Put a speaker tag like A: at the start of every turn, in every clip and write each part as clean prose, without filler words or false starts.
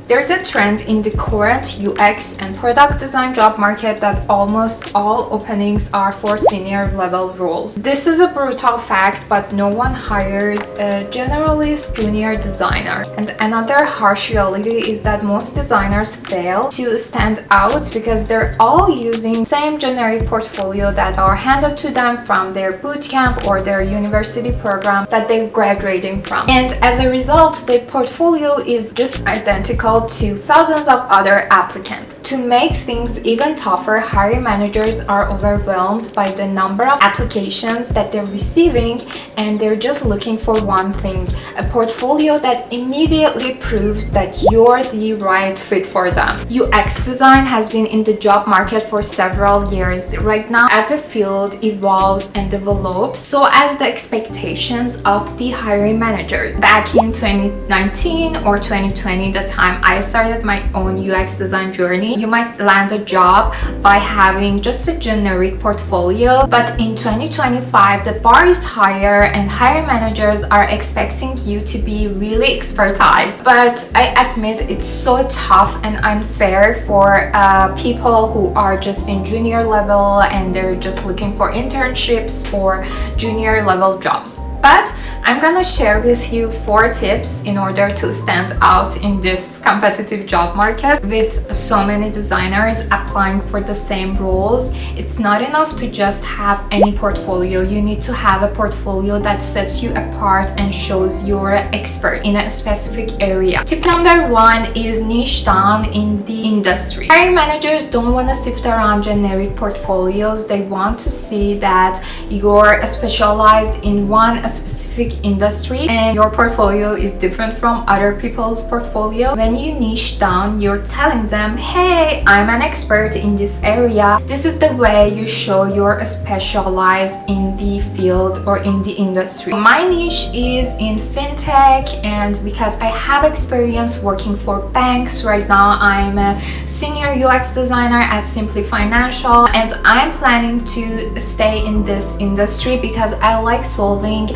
A: There's a trend in the current UX and product design job market that almost all openings are for senior level roles. This is a brutal fact, but no one hires a generalist junior designer. And another harsh reality is that most designers fail to stand out because they're all using the same generic portfolio that are handed to them from their bootcamp or their university program that they're graduating from. And as a result, the portfolio is just identical to thousands of other applicants. To make things even tougher, hiring managers are overwhelmed by the number of applications that they're receiving, and they're just looking for one thing: a portfolio that immediately proves that you're the right fit for them. UX design has been in the job market for several years. Right now, as the field evolves and develops, so as the expectations of the hiring managers. Back in 2019 or 2020, the time I started my own UX design journey, you might land a job by having just a generic portfolio, but in 2025 the bar is higher and hiring managers are expecting you to be really expertise. But I admit it's so tough and unfair for people who are just in junior level and they're just looking for internships or junior level jobs. But I'm gonna share with you 4 tips in order to stand out in this competitive job market with so many designers applying for the same roles. It's not enough to just have any portfolio. You need to have a portfolio that sets you apart and shows you're an expert in a specific area. Tip number 1 is niche down in the industry. Hiring managers don't want to sift around generic portfolios. They want to see that you're specialized in one specific industry and your portfolio is different from other people's portfolio. When you niche down, you're telling them, hey, I'm an expert in this area. This is the way you show you're specialized in the field or in the industry. My niche is in FinTech, and because I have experience working for banks right now, I'm a senior UX designer at Simply Financial, and I'm planning to stay in this industry because I like solving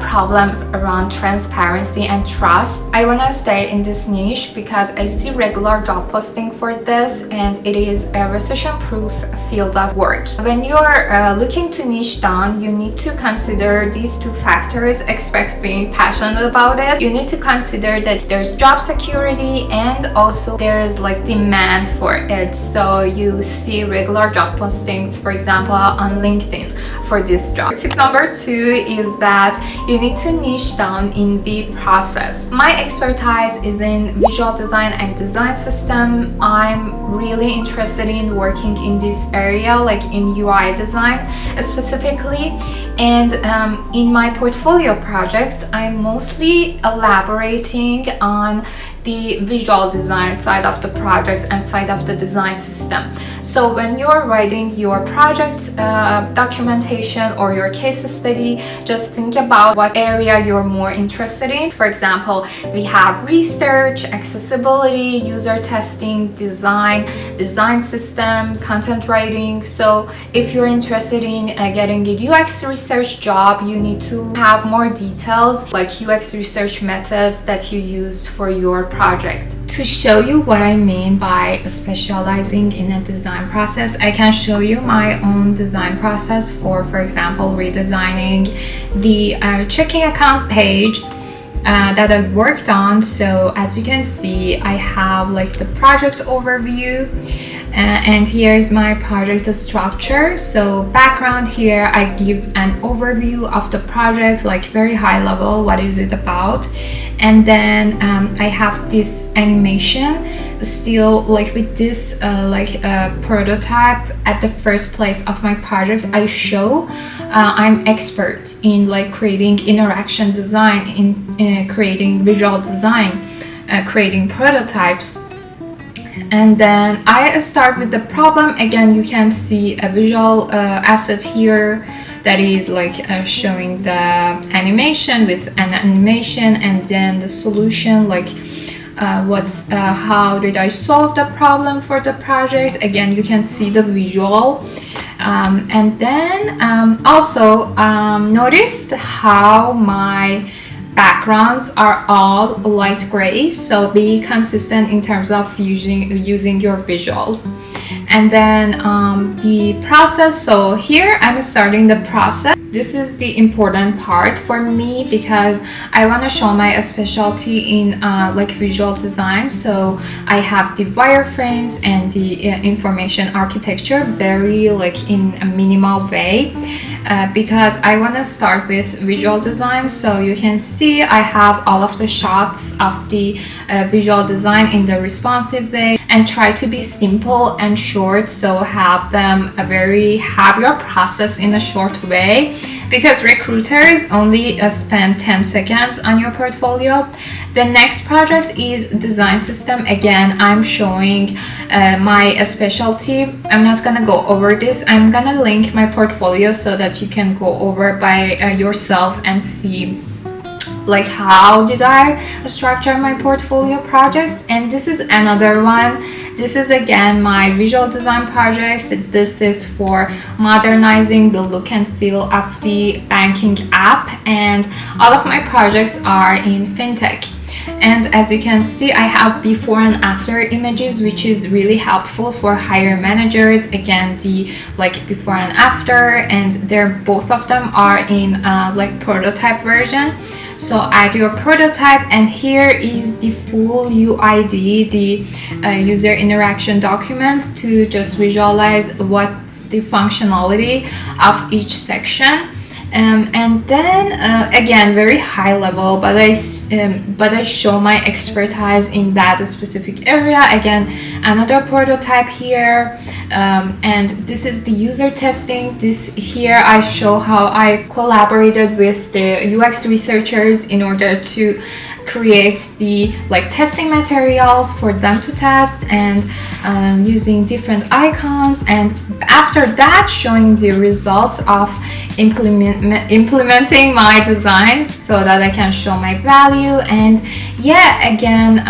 A: problems around transparency and trust. I want to stay in this niche because I see regular job posting for this, and it is a recession-proof field of work. When you're looking to niche down, you need to consider these 2 factors, except being passionate about it. You need to consider that there's job security and also there's like demand for it. So you see regular job postings, for example, on LinkedIn for this job. Tip number 2 is that you need to niche down in the process. My expertise is in visual design and design system. I'm really interested in working in this area, like in UI design specifically. And in my portfolio projects, I'm mostly elaborating on the visual design side of the project and side of the design system. So when you're writing your project documentation or your case study, just think about what area you're more interested in. For example, we have research, accessibility, user testing, design systems, content writing. So if you're interested in getting a UX research job, you need to have more details like UX research methods that you use for your project. To show you what I mean by specializing in a design process, I can show you my own design process for example, redesigning the checking account page that I worked on. So as you can see, I have like the project overview, and here is my project structure. So background here, I give an overview of the project, like very high level, what is it about, and then I have this animation still like with this prototype at the first place of my project. I show I'm expert in like creating interaction design, in creating visual design, creating prototypes. And then I start with the problem. Again, you can see a visual asset here that is like showing the animation with an animation, and then the solution, like how did I solve the problem for the project. Again, you can see the visual. And then also noticed how my backgrounds are all light gray, so be consistent in terms of using your visuals. And then the process. So here I'm starting the process. This is the important part for me because I want to show my specialty in like visual design. So I have the wireframes and the information architecture very like in a minimal way. Because I want to start with visual design. So you can see I have all of the shots of the visual design in the responsive way, and try to be simple and short, so have your process in a short way, because recruiters only spend 10 seconds on your portfolio. The next project is design system. Again, I'm showing my specialty. I'm not gonna go over this. I'm gonna link my portfolio so that you can go over by yourself and see like how did I structure my portfolio projects. And this is another one. This is again my visual design project. This is for modernizing the look and feel of the banking app, and all of my projects are in FinTech. And as you can see, I have before and after images, which is really helpful for hire managers. Again, the like before and after, and both of them are in like prototype version. So add your prototype, and here is the full UID, the user interaction document, to just visualize what's the functionality of each section. And then again, very high level, but I show my expertise in that specific area. Again, another prototype here, and this is the user testing. This here I show how I collaborated with the UX researchers in order to create the like testing materials for them to test, and using different icons, and after that showing the results of implementing my designs so that I can show my value. And yeah, again,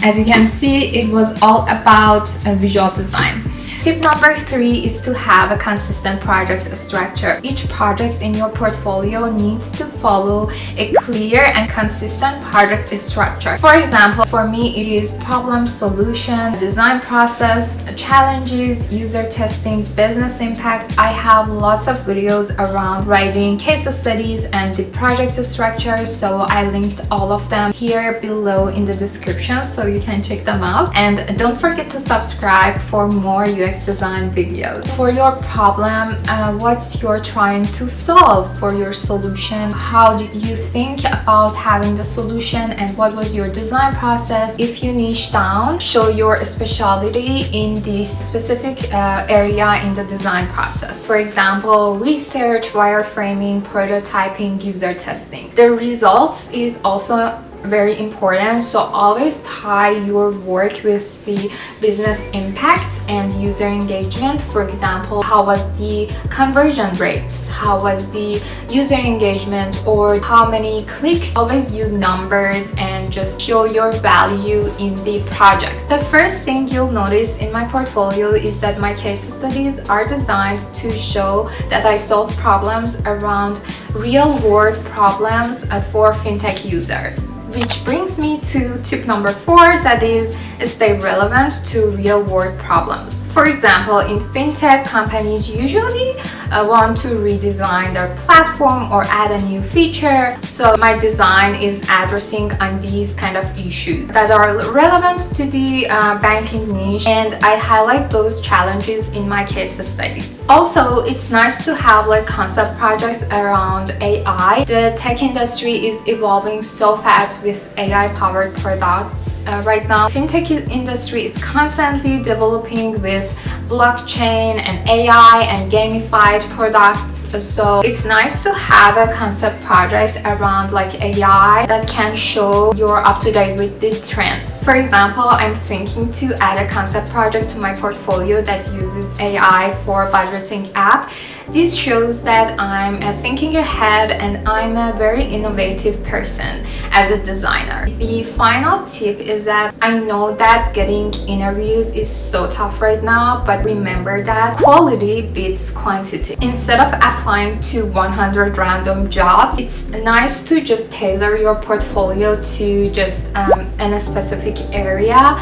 A: as you can see, it was all about visual design. Tip number 3 is to have a consistent project structure. Each project in your portfolio needs to follow a clear and consistent project structure. For example, for me, it is problem, solution, design process, challenges, user testing, business impact. I have lots of videos around writing case studies and the project structure, so I linked all of them here below in the description, so you can check them out. And don't forget to subscribe for more UX design videos. For your problem, what you're trying to solve, for your solution, how did you think about having the solution, and what was your design process? If you niche down, show your specialty in this specific area in the design process. For example, research, wireframing, prototyping, user testing. The results is also very important, so always tie your work with the business impact and user engagement. For example, how was the conversion rates, how was the user engagement, or how many clicks. Always use numbers and just show your value in the projects. The first thing you'll notice in my portfolio is that my case studies are designed to show that I solve problems around real-world problems for FinTech users. Which brings me to tip number 4, that is stay relevant to real-world problems. For example, in FinTech, companies usually want to redesign their platform or add a new feature. So my design is addressing on these kind of issues that are relevant to the banking niche, and I highlight those challenges in my case studies. Also, it's nice to have like concept projects around AI. The tech industry is evolving so fast with AI-powered products right now. FinTech industry is constantly developing with blockchain and AI and gamified products. So it's nice to have a concept project around like AI that can show you're up to date with the trends. For example, I'm thinking to add a concept project to my portfolio that uses AI for budgeting app. This shows that I'm thinking ahead and I'm a very innovative person as a designer. The final tip is that I know that getting interviews is so tough right now, but remember that quality beats quantity. Instead of applying to 100 random jobs, it's nice to just tailor your portfolio to just in a specific area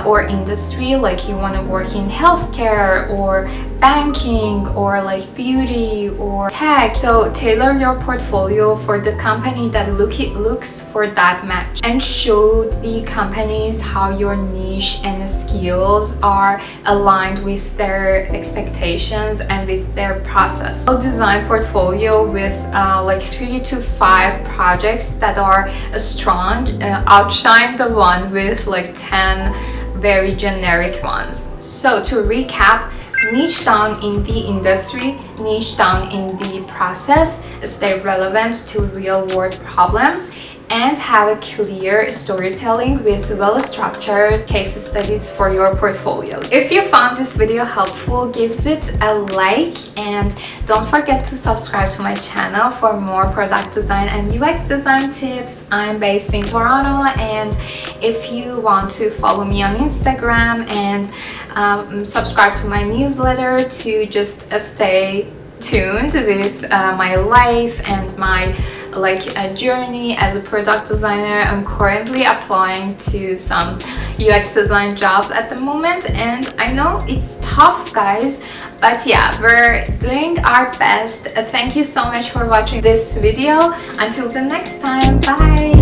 A: or industry, like you want to work in healthcare or banking or like beauty or tech. So tailor your portfolio for the company that looks for that match, and show the companies how your niche and skills are aligned with their expectations and with their process. I'll design portfolio with like 3 to 5 projects that are strong, outshine the one with like 10 very generic ones. So to recap, niche down in the industry, niche down in the process, stay relevant to real world problems, and have a clear storytelling with well-structured case studies for your portfolios. If you found this video helpful, give it a like, and don't forget to subscribe to my channel for more product design and UX design tips. I'm based in Toronto, and if you want to follow me on Instagram and subscribe to my newsletter to just stay tuned with my life and my a journey as a product designer. I'm currently applying to some UX design jobs at the moment, and I know it's tough, guys, but yeah, we're doing our best. Thank you so much for watching this video. Until the next time, bye.